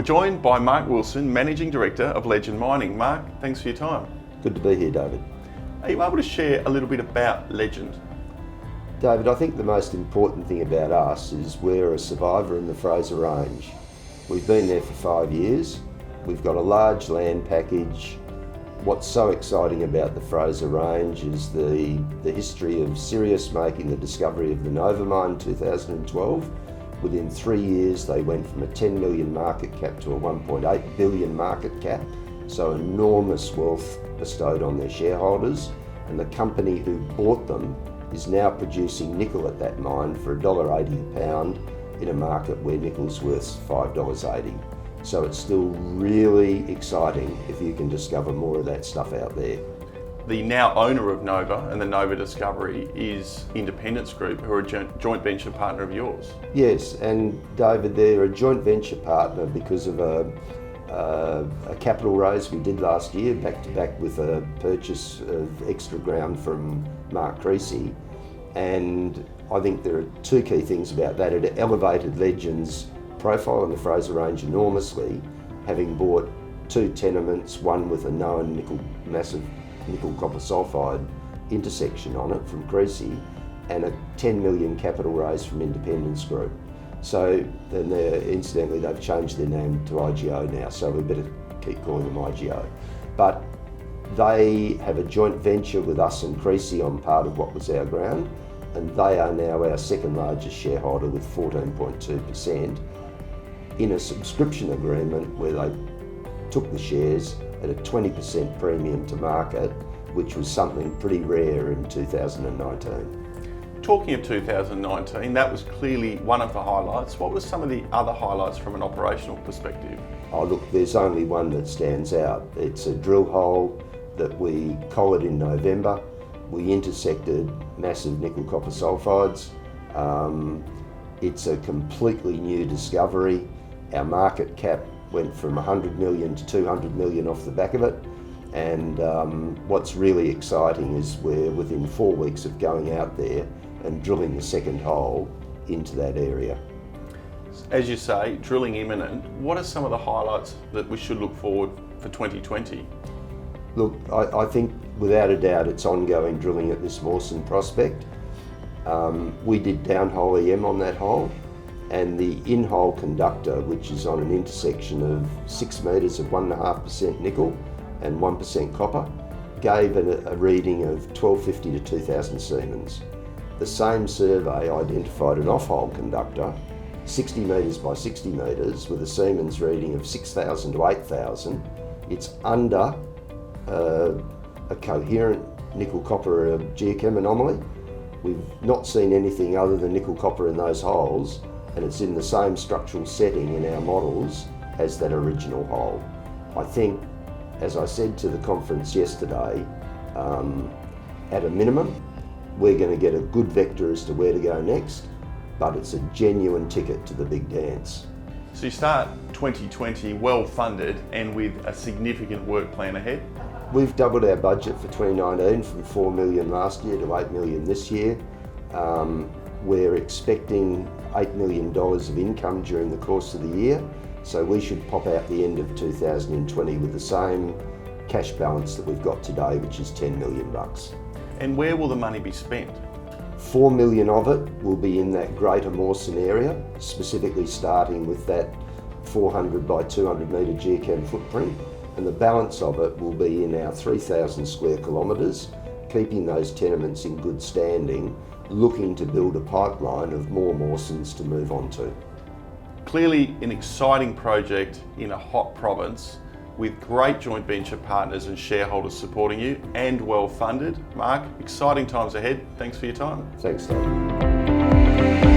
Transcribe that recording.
We're joined by Mark Wilson, Managing Director of Legend Mining. Mark, thanks for your time. Good to be here, David. Are you able to share a little bit about Legend? David, I think the most important thing about us is we're a survivor in the Fraser Range. We've been there for 5 years. We've got a large land package. What's so exciting about the Fraser Range is the history of Sirius making the discovery of the Nova mine in 2012. Within 3 years, they went from a 10 million market cap to a 1.8 billion market cap. So enormous wealth bestowed on their shareholders. And the company who bought them is now producing nickel at that mine for $1.80 a pound in a market where nickel's worth $5.80. So it's still really exciting if you can discover more of that stuff out there. The now owner of Nova and the Nova discovery is Independence Group, who are a joint venture partner of yours. Yes, and David, they're a joint venture partner because of a capital raise we did last year, back to back with a purchase of extra ground from Mark Creasy. And I think there are two key things about that. It elevated Legend's profile in the Fraser Range enormously, having bought two tenements, one with a known massive nickel copper sulfide intersection on it from Creasy, and a 10 million capital raise from Independence Group. So then incidentally they've changed their name to IGO now, so we better keep calling them IGO. But they have a joint venture with us and Creasy on part of what was our ground, and they are now our second largest shareholder with 14.2% in a subscription agreement where they took the shares at a 20% premium to market, which was something pretty rare in 2019. Talking of 2019, that was clearly one of the highlights. What were some of the other highlights from an operational perspective? Oh look, there's only one that stands out. It's a drill hole that we collared in November. We intersected massive nickel copper sulfides. It's a completely new discovery. Our market cap went from 100 million to 200 million off the back of it. And what's really exciting is we're within 4 weeks of going out there and drilling the second hole into that area. As you say, drilling imminent. What are some of the highlights that we should look forward for 2020? Look, I think without a doubt it's ongoing drilling at this Mawson prospect. We did downhole EM on that hole, and the in-hole conductor, which is on an intersection of 6 metres of 1.5% nickel and 1% copper, gave a reading of 1250 to 2000 Siemens. The same survey identified an off-hole conductor, 60 metres by 60 metres, with a Siemens reading of 6000 to 8000. It's under a coherent nickel-copper geochem anomaly. We've not seen anything other than nickel-copper in those holes, and it's in the same structural setting in our models as that original hole. I think, as I said to the conference yesterday, at a minimum, we're going to get a good vector as to where to go next, but it's a genuine ticket to the big dance. So you start 2020 well funded and with a significant work plan ahead? We've doubled our budget for 2019 from 4 million last year to 8 million this year. We're expecting $8 million of income during the course of the year, so we should pop out the end of 2020 with the same cash balance that we've got today, which is $10 million. And where will the money be spent? 4 million of it will be in that greater Mawson area, specifically starting with that 400 by 200 metre geochem footprint, and the balance of it will be in our 3,000 square kilometres, keeping those tenements in good standing, looking to build a pipeline of more Mawsons to move on to. Clearly an exciting project in a hot province with great joint venture partners and shareholders supporting you and well funded. Mark, exciting times ahead. Thanks for your time. Thanks, Dave.